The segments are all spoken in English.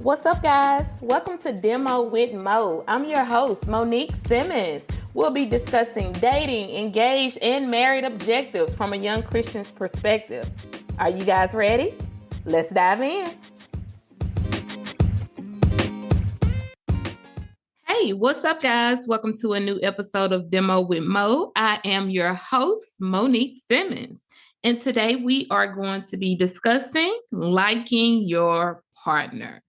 What's up, guys? Welcome to Demo with Mo. I'm your host, Monique Simmons. We'll be discussing dating, engaged, and married objectives from a young Christian's perspective. Are you guys ready? Let's dive in. Hey, what's up, guys? Welcome to a new episode of Demo with Mo. I am your host, Monique Simmons. And today we are going to be discussing liking your partner.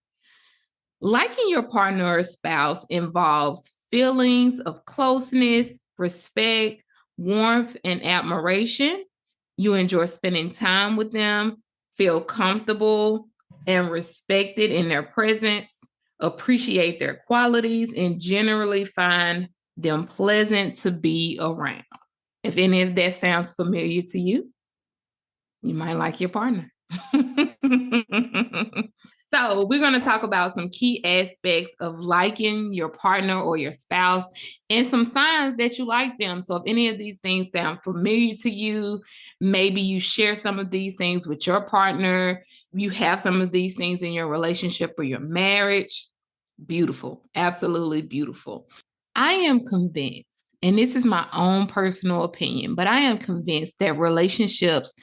Liking your partner or spouse involves feelings of closeness, respect, warmth, and admiration. You enjoy spending time with them, feel comfortable and respected in their presence, appreciate their qualities, and generally find them pleasant to be around. If any of that sounds familiar to you, you might like your partner. So we're going to talk about some key aspects of liking your partner or your spouse and some signs that you like them. So if any of these things sound familiar to you, maybe you share some of these things with your partner, you have some of these things in your relationship or your marriage. Beautiful. Absolutely beautiful. I am convinced, and this is my own personal opinion, but I am convinced that relationships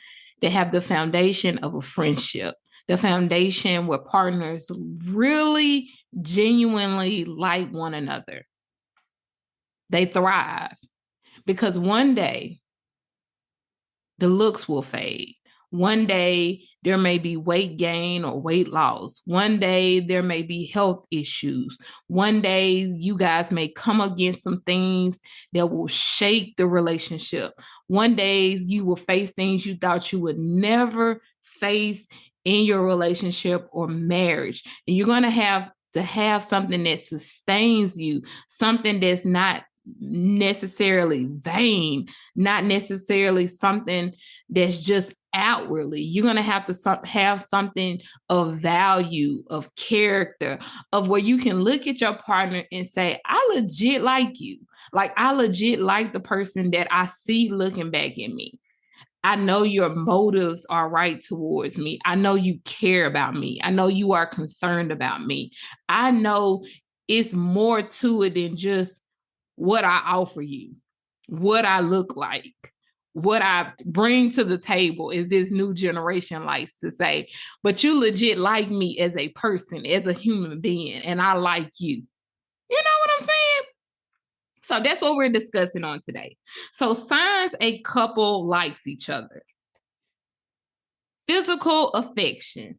that have the foundation of a friendship, the foundation where partners really genuinely like one another, they thrive, because one day the looks will fade. One day there may be weight gain or weight loss. One day there may be health issues. One day you guys may come against some things that will shake the relationship. One day you will face things you thought you would never face in your relationship or marriage. And you're going to have something that sustains you, something that's not necessarily vain, not necessarily something that's just outwardly. You're going to have to have something of value, of character, of where you can look at your partner and say, I legit like you. Like, I legit like the person that I see looking back at me. I know your motives are right towards me. I know you care about me. I know you are concerned about me. I know it's more to it than just what I offer you, what I look like, what I bring to the table, is this new generation likes to say. But you legit like me as a person, as a human being, and I like you. You know what I'm saying? So that's what we're discussing on today. So signs a couple likes each other. Physical affection.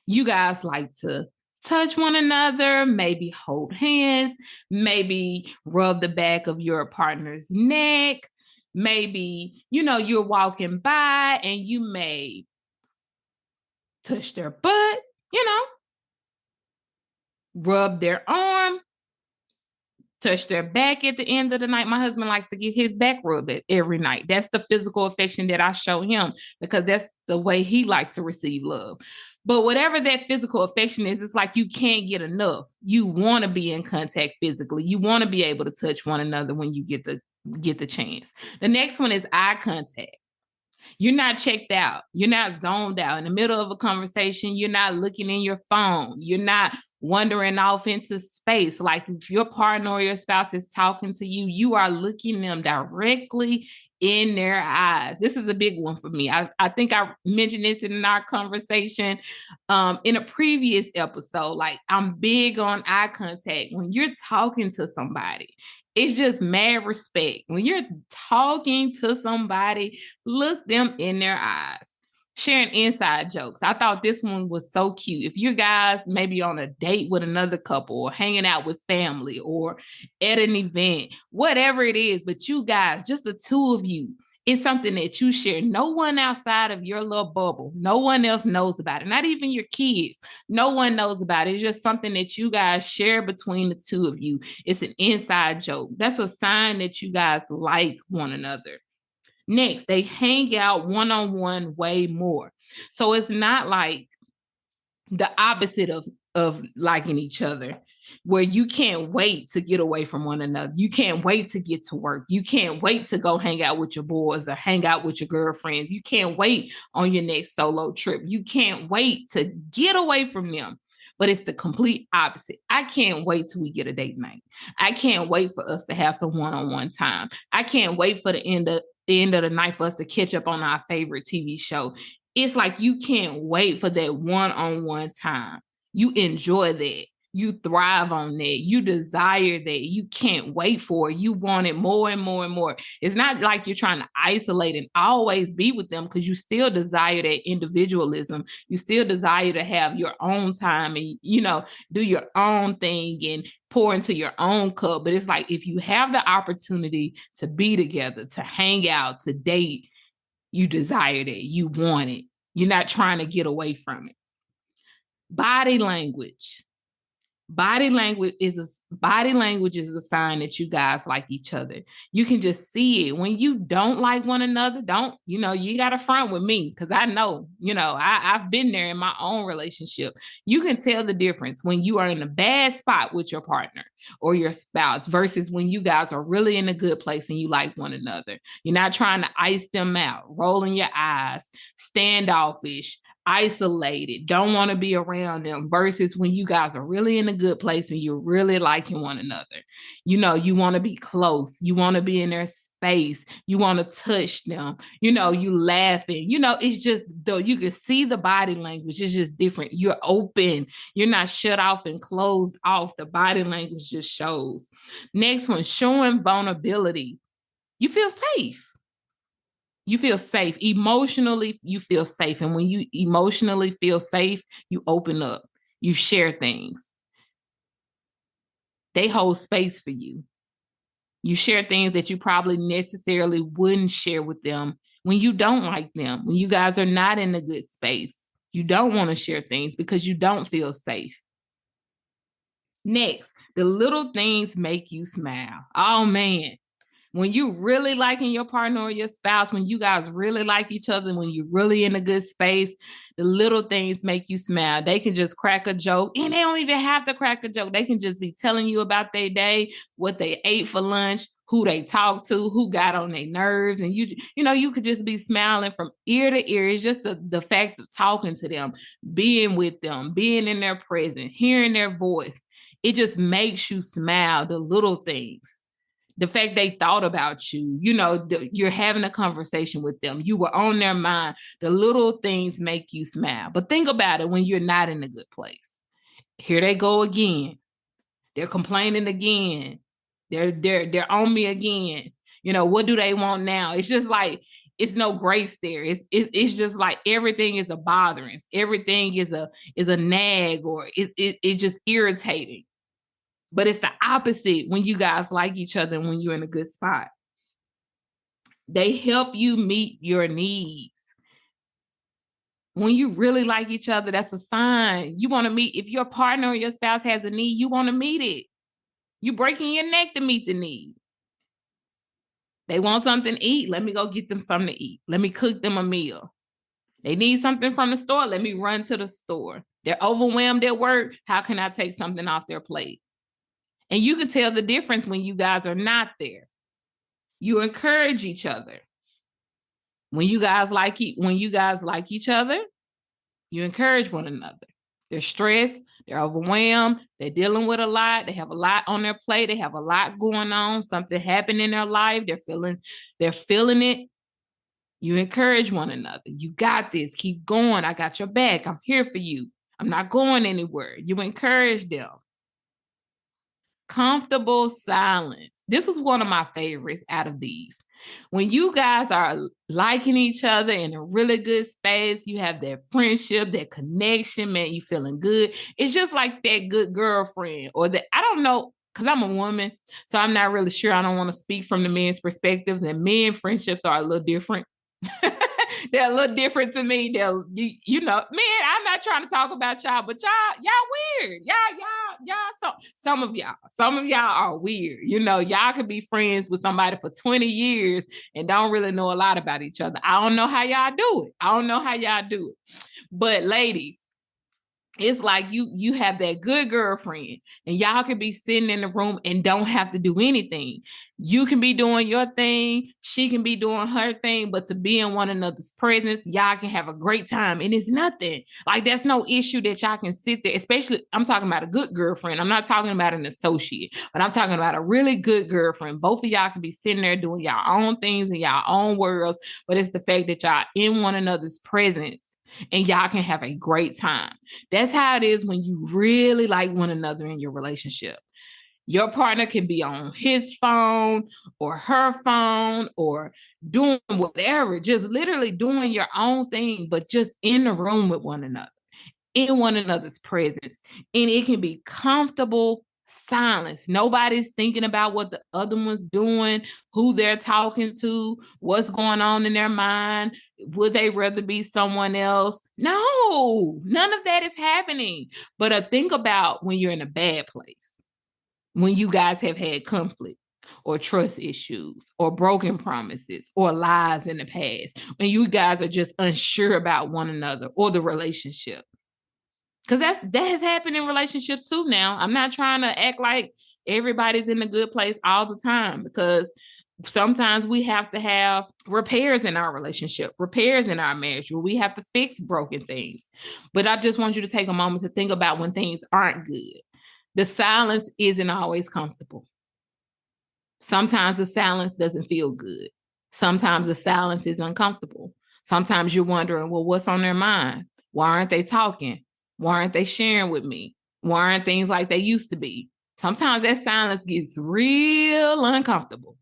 You guys like to touch one another, maybe hold hands, maybe rub the back of your partner's neck. Maybe, you're walking by and you may touch their butt, rub their arm, touch their back at the end of the night. My husband likes to get his back rubbed every night. That's the physical affection that I show him, because that's the way he likes to receive love. But whatever that physical affection is, it's like you can't get enough. You want to be in contact physically. You want to be able to touch one another when you get the chance. The next one is eye contact. You're not checked out. You're not zoned out. In the middle of a conversation, you're not looking in your phone. You're not wandering off into space. Like, if your partner or your spouse is talking to you, you are looking them directly in their eyes. This is a big one for me. I think I mentioned this in our conversation in a previous episode. Like, I'm big on eye contact. When you're talking to somebody, it's just mad respect. When you're talking to somebody, look them in their eyes. Sharing inside jokes. I thought this one was so cute. If you guys maybe on a date with another couple, or hanging out with family, or at an event, whatever it is, but you guys, just the two of you, it's something that you share. No one outside of your little bubble, no one else knows about it. Not even your kids. No one knows about it. It's just something that you guys share between the two of you. It's an inside joke. That's a sign that you guys like one another. Next, they hang out one-on-one way more. So it's not like the opposite of liking each other, where you can't wait to get away from one another. You can't wait to get to work. You can't wait to go hang out with your boys or hang out with your girlfriends. You can't wait on your next solo trip. You can't wait to get away from them. but it's the complete opposite. I can't wait till we get a date night. I can't wait for us to have some one-on-one time. I can't wait for the end of the night for us to catch up on our favorite TV show. It's like you can't wait for that one-on-one time. You enjoy that. You thrive on that. You desire that. You can't wait for it. You want it more and more and more. It's not like you're trying to isolate and always be with them, because you still desire that individualism. You still desire to have your own time and, do your own thing and pour into your own cup. But it's like, if you have the opportunity to be together, to hang out, to date, you desire that. You want it. You're not trying to get away from it. Body language. Body language is a sign that you guys like each other. You can just see it. When you don't like one another, you got to front with me, because I know, I've been there in my own relationship. You can tell the difference when you are in a bad spot with your partner or your spouse versus when you guys are really in a good place and you like one another. You're not trying to ice them out, rolling your eyes, standoffish, isolated, don't want to be around them, versus when you guys are really in a good place and you're really liking one another. You want to be close. You want to be in their space. You want to touch them. You laughing. It's just, though, you can see the body language. It's just different. You're open. You're not shut off and closed off. The body language just shows. Next one, showing vulnerability. You feel safe. You feel safe. Emotionally, you feel safe. And when you emotionally feel safe, you open up. You share things. They hold space for you. You share things that you probably necessarily wouldn't share with them when you don't like them, when you guys are not in a good space. You don't want to share things because you don't feel safe. Next, the little things make you smile. Oh, man. When you really liking your partner or your spouse, when you guys really like each other, when you're really in a good space, the little things make you smile. They can just crack a joke, and they don't even have to crack a joke. They can just be telling you about their day, what they ate for lunch, who they talked to, who got on their nerves. And you could just be smiling from ear to ear. It's just the fact of talking to them, being with them, being in their presence, hearing their voice. It just makes you smile, the little things. The fact they thought about you, you're having a conversation with them. You were on their mind. The little things make you smile. But think about it when you're not in a good place. Here they go again. They're complaining again. They're on me again. What do they want now? It's just like, it's no grace there. It's just like everything is a bothering. Everything is a nag, or it's just irritating. But it's the opposite when you guys like each other and when you're in a good spot. They help you meet your needs. When you really like each other, that's a sign. You want to meet, if your partner or your spouse has a need, you want to meet it. You breaking your neck to meet the need. They want something to eat. Let me go get them something to eat. Let me cook them a meal. They need something from the store. Let me run to the store. They're overwhelmed at work. How can I take something off their plate? And you can tell the difference when you guys are not there. You encourage each other. When you guys like each other, you encourage one another. They're stressed, they're overwhelmed, they're dealing with a lot, they have a lot on their plate, they have a lot going on, something happened in their life, they're feeling it. You encourage one another. You got this. Keep going. I got your back. I'm here for you. I'm not going anywhere. You encourage them. Comfortable silence. This was one of my favorites out of these. When you guys are liking each other in a really good space, you have that friendship, that connection, man, you feeling good. It's just like that good girlfriend, or that, I don't know, because I'm a woman, so I'm not really sure. I don't want to speak from the men's perspectives, and men friendships are a little different. They're a little different to me. Man, I'm not trying to talk about y'all, but y'all weird. So some of y'all are weird. Y'all could be friends with somebody for 20 years and don't really know a lot about each other. I don't know how y'all do it. But ladies, It's like you have that good girlfriend and y'all can be sitting in the room and don't have to do anything. You can be doing your thing. She can be doing her thing, but to be in one another's presence, y'all can have a great time. And it's nothing like that's no issue that y'all can sit there, especially I'm talking about a good girlfriend. I'm not talking about an associate, but I'm talking about a really good girlfriend. Both of y'all can be sitting there doing y'all own things in y'all own worlds, but it's the fact that y'all in one another's presence and y'all can have a great time. That's how it is when you really like one another in your relationship. Your partner can be on his phone or her phone or doing whatever, just literally doing your own thing, but just in the room with one another, in one another's presence. And it can be comfortable silence. Nobody's thinking about what the other one's doing, who they're talking to, what's going on in their mind. Would they rather be someone else? No, none of that is happening. But think about when you're in a bad place, when you guys have had conflict or trust issues or broken promises or lies in the past, when you guys are just unsure about one another or the relationship. Because that has happened in relationships too now. I'm not trying to act like everybody's in a good place all the time, because sometimes we have to have repairs in our relationship, repairs in our marriage, where we have to fix broken things. But I just want you to take a moment to think about when things aren't good. The silence isn't always comfortable. Sometimes the silence doesn't feel good. Sometimes the silence is uncomfortable. Sometimes you're wondering, well, what's on their mind? Why aren't they talking? Why aren't they sharing with me? Why aren't things like they used to be? Sometimes that silence gets real uncomfortable.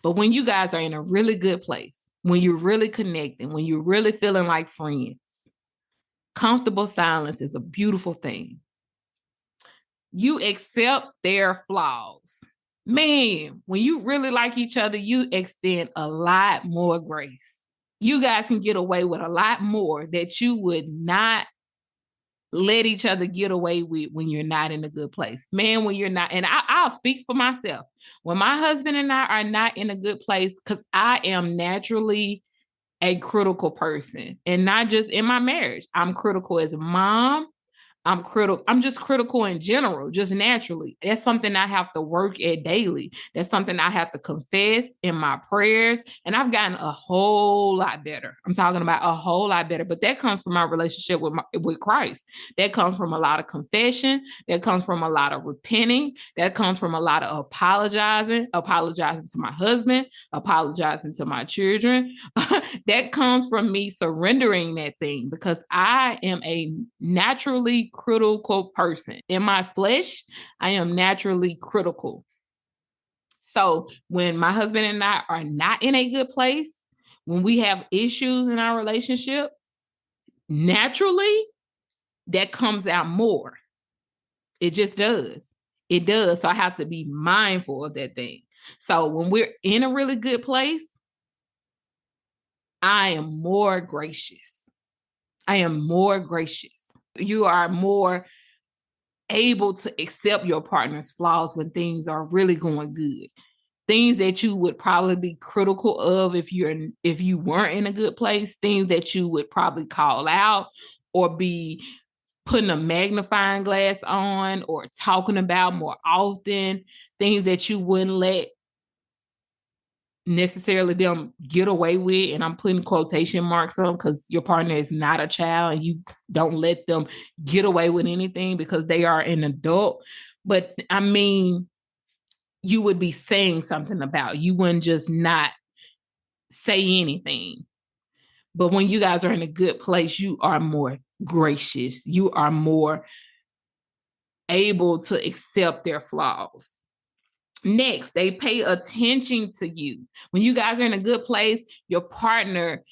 But when you guys are in a really good place, when you're really connecting, when you're really feeling like friends, comfortable silence is a beautiful thing. You accept their flaws. Man, when you really like each other, you extend a lot more grace. You guys can get away with a lot more that you would not let each other get away with when you're not in a good place. Man, when you're not, and I'll speak for myself. When my husband and I are not in a good place, because I am naturally a critical person, and not just in my marriage. I'm critical as a mom. I'm critical. I'm just critical in general, just naturally. That's something I have to work at daily. That's something I have to confess in my prayers. And I've gotten a whole lot better. I'm talking about a whole lot better. But that comes from my relationship with Christ. That comes from a lot of confession. That comes from a lot of repenting. That comes from a lot of apologizing to my husband, apologizing to my children. That comes from me surrendering that thing, because I am a naturally critical person. In my flesh, I am naturally critical. So when my husband and I are not in a good place, when we have issues in our relationship, naturally that comes out more. It just does. It does. So I have to be mindful of that thing. So when we're in a really good place, I am more gracious. I am more gracious. You are more able to accept your partner's flaws when things are really going good. Things that you would probably be critical of if you weren't in a good place, things that you would probably call out or be putting a magnifying glass on or talking about more often, things that you wouldn't let necessarily them get away with, and I'm putting quotation marks on because your partner is not a child and you don't let them get away with anything because they are an adult. But I mean, you would be saying something about, you wouldn't just not say anything. But when you guys are in a good place, you are more gracious. You are more able to accept their flaws. Next, they pay attention to you. When you guys are in a good place, your partner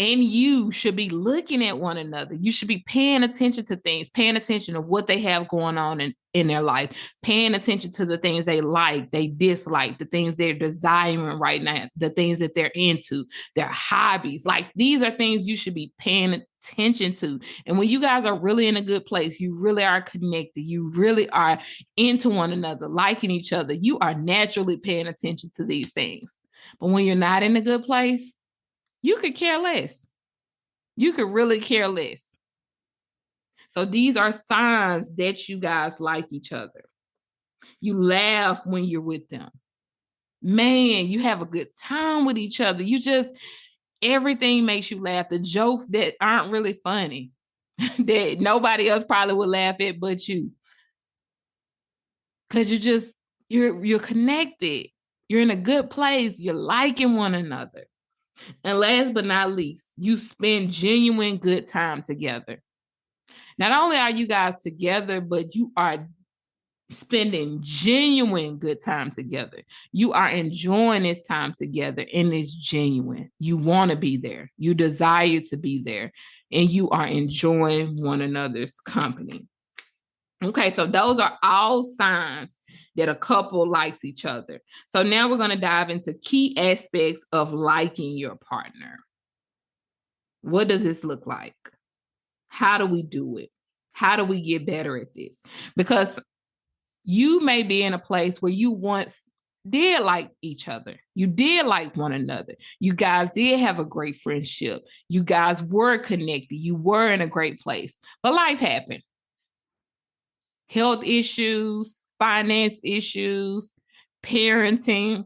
and you should be looking at one another. You should be paying attention to things, paying attention to what they have going on in their life, paying attention to the things they like, they dislike, the things they're desiring right now, the things that they're into, their hobbies. Like, these are things you should be paying attention to. And when you guys are really in a good place, you really are connected, you really are into one another, liking each other, you are naturally paying attention to these things. But when you're not in a good place, you could care less. You could really care less. So these are signs that you guys like each other. You laugh when you're with them. Man, you have a good time with each other. Everything makes you laugh. The jokes that aren't really funny, that nobody else probably would laugh at but you. Because you're connected. You're in a good place. You're liking one another. And last but not least, you spend genuine good time together. Not only are you guys together, but you are spending genuine good time together. You are enjoying this time together, and it's genuine. You want to be there. You desire to be there, and you are enjoying one another's company. Okay, so those are all signs that a couple likes each other. So now we're going to dive into key aspects of liking your partner. What does this look like? How do we do it? How do we get better at this? Because you may be in a place where you once did like each other. You did like one another. You guys did have a great friendship. You guys were connected. You were in a great place. But life happened. Health issues, finance issues, parenting,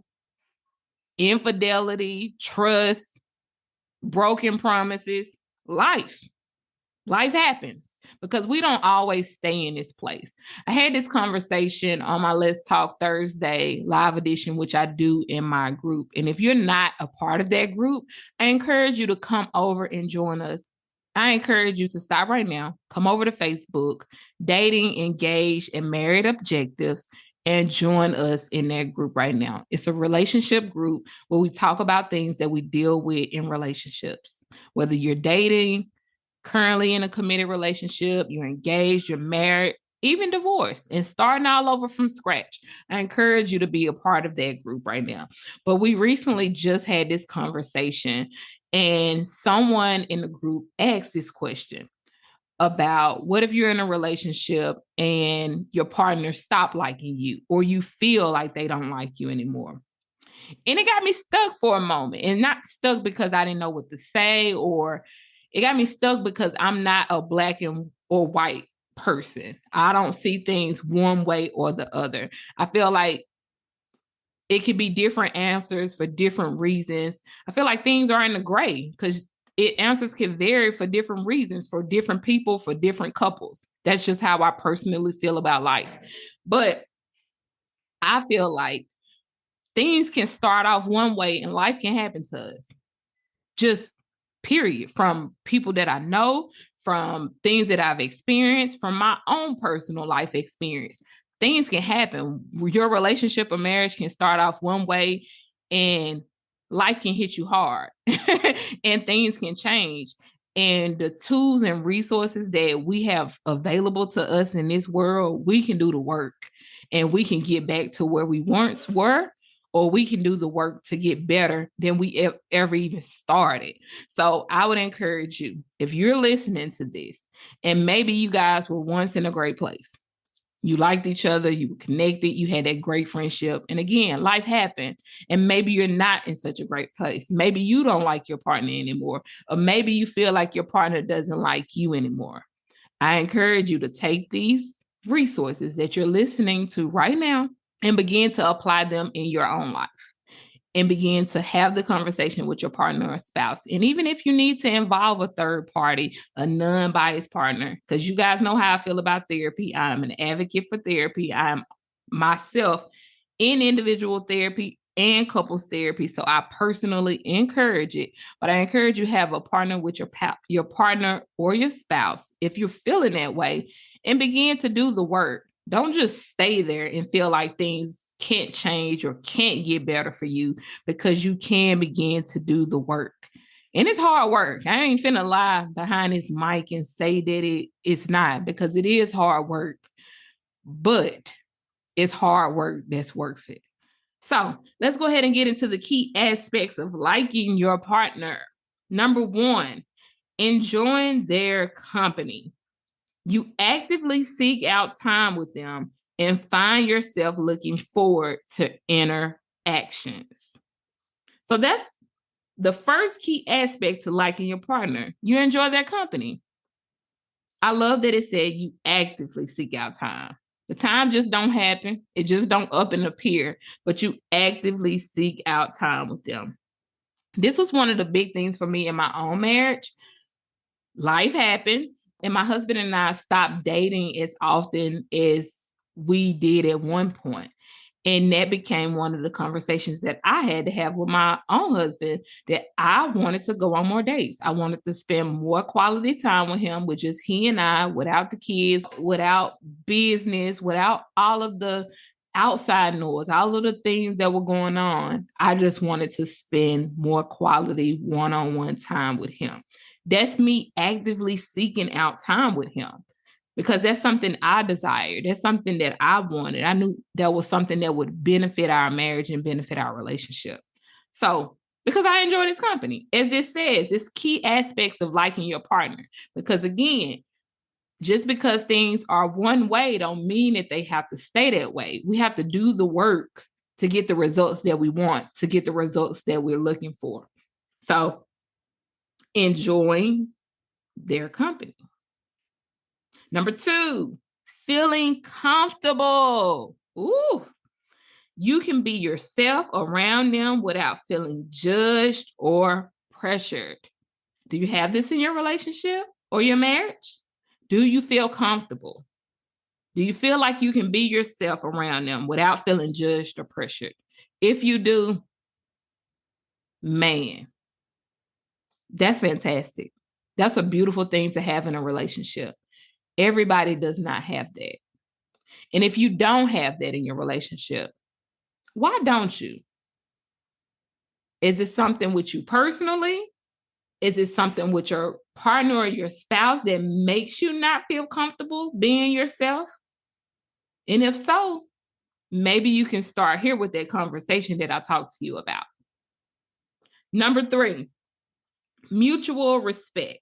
infidelity, trust, broken promises, life. Life happens because we don't always stay in this place. I had this conversation on my Let's Talk Thursday live edition, which I do in my group. And if you're not a part of that group, I encourage you to come over and join us. I encourage you to stop right now, come over to Facebook, Dating, Engaged, and Married Objectives, and join us in that group right now. It's a relationship group where we talk about things that we deal with in relationships, whether you're dating, currently in a committed relationship, you're engaged, you're married, even divorced, and starting all over from scratch. I encourage you to be a part of that group right now. But we recently just had this conversation, and someone in the group asked this question about what if you're in a relationship and your partner stopped liking you, or you feel like they don't like you anymore. And it got me stuck for a moment, and not stuck because I didn't know what to say, or it got me stuck because I'm not a black or white person. I don't see things one way or the other. I feel like it could be different answers for different reasons. I feel like things are in the gray because answers can vary for different reasons, for different people, for different couples. That's just how I personally feel about life. But I feel like things can start off one way and life can happen to us. Just period. From people that I know, from things that I've experienced, from my own personal life experience. Things can happen. Your relationship or marriage can start off one way and life can hit you hard and things can change. And the tools and resources that we have available to us in this world, we can do the work and we can get back to where we once were, or we can do the work to get better than we ever even started. So I would encourage you, if you're listening to this, and maybe you guys were once in a great place, you liked each other, you were connected, you had that great friendship. And again, life happened. And maybe you're not in such a great place. Maybe you don't like your partner anymore. Or maybe you feel like your partner doesn't like you anymore. I encourage you to take these resources that you're listening to right now and begin to apply them in your own life. And begin to have the conversation with your partner or spouse. And even if you need to involve a third party, a non-biased partner, because you guys know how I feel about therapy. I'm an advocate for therapy. I'm myself in individual therapy and couples therapy. So I personally encourage it. But I encourage you to have a partner with your partner or your spouse, if you're feeling that way, and begin to do the work. Don't just stay there and feel like things can't change or can't get better for you, because you can begin to do the work. And it's hard work. I ain't finna lie behind this mic and say that it's not, because it is hard work, but it's hard work that's worth it. So let's go ahead and get into the key aspects of liking your partner. Number 1, enjoying their company. You actively seek out time with them and find yourself looking forward to interactions. So that's the first key aspect to liking your partner. You enjoy their company. I love that it said you actively seek out time. The time just don't happen. It just don't up and appear, but you actively seek out time with them. This was one of the big things for me in my own marriage. Life happened, and my husband and I stopped dating as often as we did at one point. And that became one of the conversations that I had to have with my own husband, that I wanted to go on more dates. I wanted to spend more quality time with him, with just he and I, without the kids, without business, without all of the outside noise, all of the things that were going on. I just wanted to spend more quality one-on-one time with him. That's me actively seeking out time with him, because that's something I desired. That's something that I wanted. I knew that was something that would benefit our marriage and benefit our relationship. So, because I enjoy this company, as this says, it's key aspects of liking your partner. Because again, just because things are one way don't mean that they have to stay that way. We have to do the work to get the results that we want, to get the results that we're looking for. So, enjoying their company. Number 2, feeling comfortable. Ooh, you can be yourself around them without feeling judged or pressured. Do you have this in your relationship or your marriage? Do you feel comfortable? Do you feel like you can be yourself around them without feeling judged or pressured? If you do, man, that's fantastic. That's a beautiful thing to have in a relationship. Everybody does not have that. And if you don't have that in your relationship, why don't you? Is it something with you personally? Is it something with your partner or your spouse that makes you not feel comfortable being yourself? And if so, maybe you can start here with that conversation that I talked to you about. Number 3, mutual respect.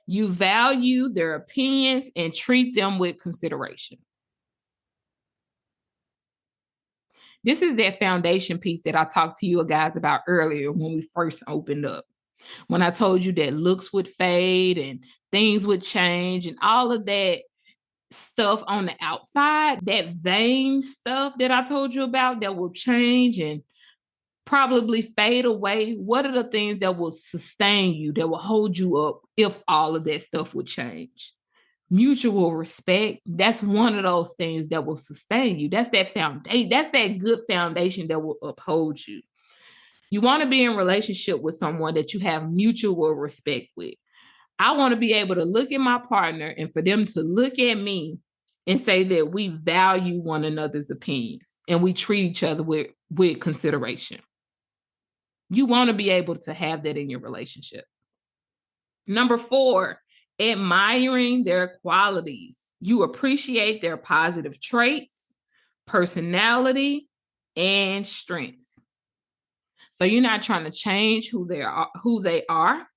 You value their opinions and treat them with consideration. This is that foundation piece that I talked to you guys about earlier when we first opened up. When I told you that looks would fade and things would change and all of that stuff on the outside, that vain stuff that I told you about that will change and probably fade away. What are the things that will sustain you, that will hold you up if all of that stuff would change? Mutual respect, that's one of those things that will sustain you. That's that foundation. That's that good foundation that will uphold you. You want to be in relationship with someone that you have mutual respect with. I want to be able to look at my partner and for them to look at me and say that we value one another's opinions and we treat each other with consideration. You want to be able to have that in your relationship. Number 4, admiring their qualities. You appreciate their positive traits, personality, and strengths. So you're not trying to change who they are.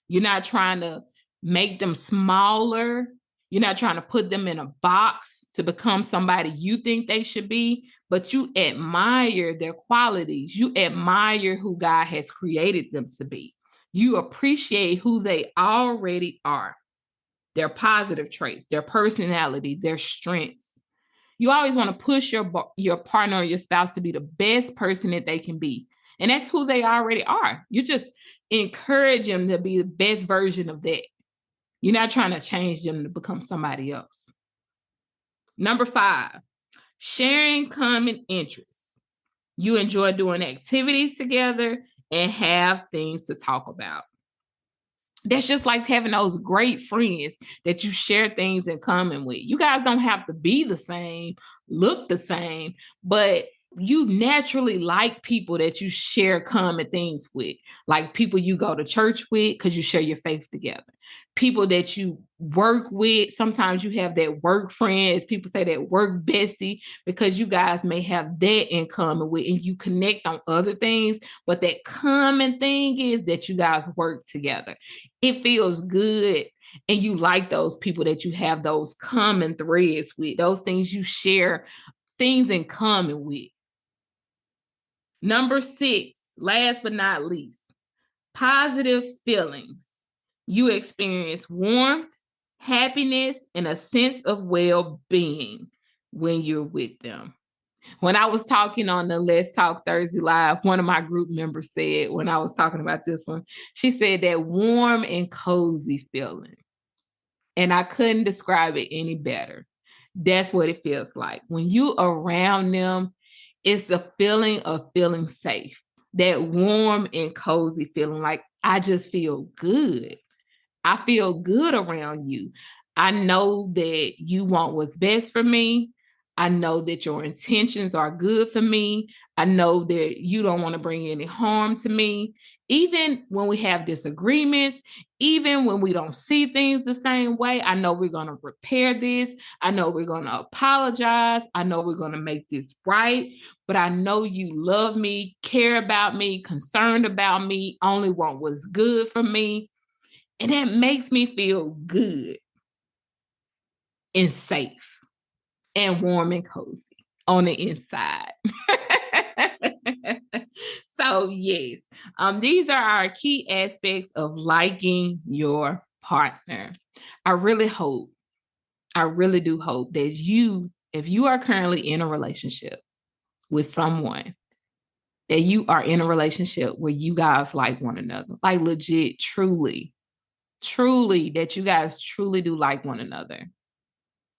You're not trying to make them smaller. You're not trying to put them in a box to become somebody you think they should be, but you admire their qualities. You admire who God has created them to be. You appreciate who they already are, their positive traits, their personality, their strengths. You always want to push your partner or your spouse to be the best person that they can be. And that's who they already are. You just encourage them to be the best version of that. You're not trying to change them to become somebody else. Number 5, sharing common interests. You enjoy doing activities together and have things to talk about. That's just like having those great friends that you share things in common with. You guys don't have to be the same, look the same, but you naturally like people that you share common things with, like people you go to church with because you share your faith together. People that you work with, sometimes you have that work friends, people say that work bestie, because you guys may have that in common with and you connect on other things, but that common thing is that you guys work together. It feels good and you like those people that you have those common threads with, those things you share things in common with. Number 6, last but not least, positive feelings. You experience warmth happiness, and a sense of well-being when you're with them. When I was talking on the Let's Talk Thursday Live, one of my group members said, when I was talking about this one, she said that warm and cozy feeling. And I couldn't describe it any better. That's what it feels like. When you around them, it's a feeling of feeling safe. That warm and cozy feeling, like I just feel good. I feel good around you. I know that you want what's best for me. I know that your intentions are good for me. I know that you don't want to bring any harm to me. Even when we have disagreements, even when we don't see things the same way, I know we're going to repair this. I know we're going to apologize. I know we're going to make this right. But I know you love me, care about me, concerned about me, only want what's good for me. And that makes me feel good and safe and warm and cozy on the inside. So yes, these are our key aspects of liking your partner. I really do hope that if you are currently in a relationship with someone, that you are in a relationship where you guys like one another, like legit, truly, that you guys truly do like one another.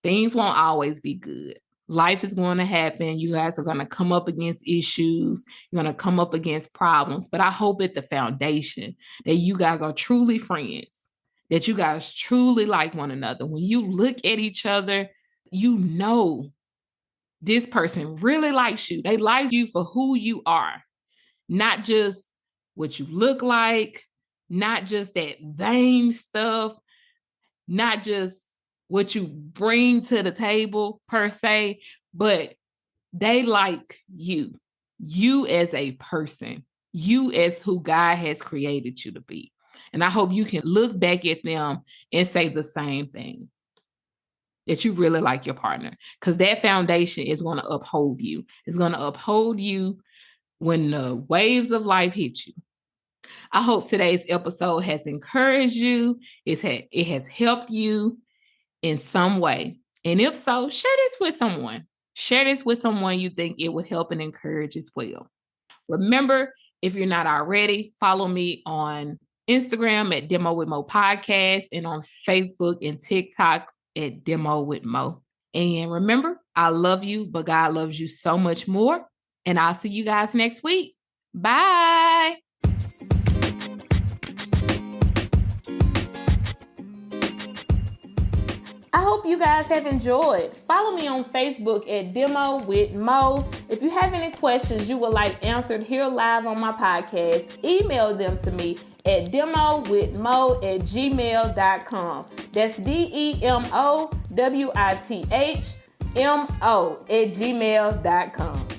Things won't always be good. Life is going to happen. You guys are going to come up against issues. You're going to come up against problems. But I hope at the foundation that you guys are truly friends, that you guys truly like one another. When you look at each other, you know this person really likes you. They like you for who you are, not just what you look like, not just that vain stuff, not just what you bring to the table per se, but they like you as a person, you as who God has created you to be. And I hope you can look back at them and say the same thing, that you really like your partner, because that foundation is going to uphold you. It's going to uphold you when the waves of life hit you. I hope today's episode has encouraged you. It has helped you in some way. And if so, share this with someone. Share this with someone you think it would help and encourage as well. Remember, if you're not already, follow me on Instagram at Demo with Mo Podcast and on Facebook and TikTok at Demo with Mo. And remember, I love you, but God loves you so much more. And I'll see you guys next week. Bye. I hope you guys have enjoyed. Follow me on Facebook at Demo with Mo. If you have any questions you would like answered here live on my podcast, email them to me at demowithmo@gmail.com. That's DEMOWITHMO@gmail.com.